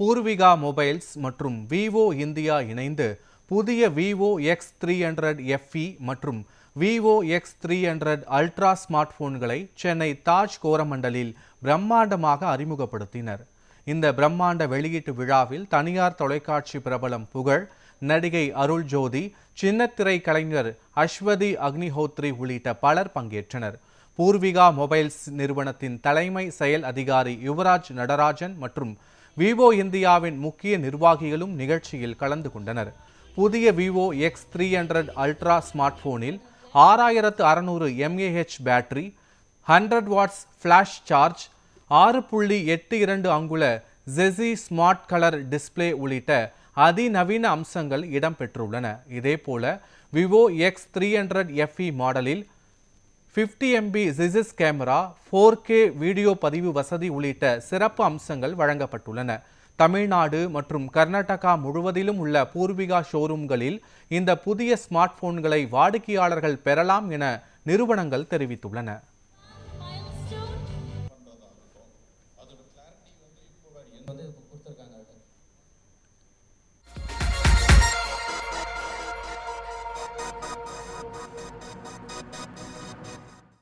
Poorvika mobiles மற்றும் Vivo India இணைந்து புதிய விவோ X300 FE மற்றும் விவோ X300 அல்ட்ரா ஸ்மார்ட் போன்களை சென்னை தாஜ் கோரமண்டலில் பிரம்மாண்டமாக அறிமுகப்படுத்தினர். இந்த பிரம்மாண்ட வெளியீட்டு விழாவில் தனியார் தொலைக்காட்சி பிரபலம் புகழ், நடிகை அருள் ஜோதி, சின்னத்திரை கலைஞர் அஸ்வதி அக்னிஹோத்ரி உள்ளிட்ட பலர் பங்கேற்றனர். பூர்விகா மொபைல்ஸ் நிறுவனத்தின் தலைமை செயல் அதிகாரி யுவராஜ் நடராஜன் மற்றும் விவோ இந்தியாவின் முக்கிய நிர்வாகிகளும் நிகழ்ச்சியில் கலந்து கொண்டனர். புதிய விவோ X300 அல்ட்ரா ஸ்மார்ட் போனில் 6600 mAh battery, 100 watts flash charge, 6.82 அங்குல ஜெஸி ஸ்மார்ட் கலர் டிஸ்பிளே உள்ளிட்ட அதிநவீன அம்சங்கள் இடம்பெற்றுள்ளன. இதேபோல விவோ X300 FE மாடலில் 50 MB ஜிசிஸ் கேமரா, 4K வீடியோ பதிவு வசதி உள்ளிட்ட சிறப்பு அம்சங்கள் வழங்கப்பட்டுள்ளன. தமிழ்நாடு மற்றும் கர்நாடகா முழுவதிலும் உள்ள பூர்விகா ஷோரூம்களில் இந்த புதிய ஸ்மார்ட் போன்களை வாடிக்கையாளர்கள் பெறலாம் என நிறுவனங்கள் தெரிவித்துள்ளன. வந்து கொடுத்துருக்காங்க.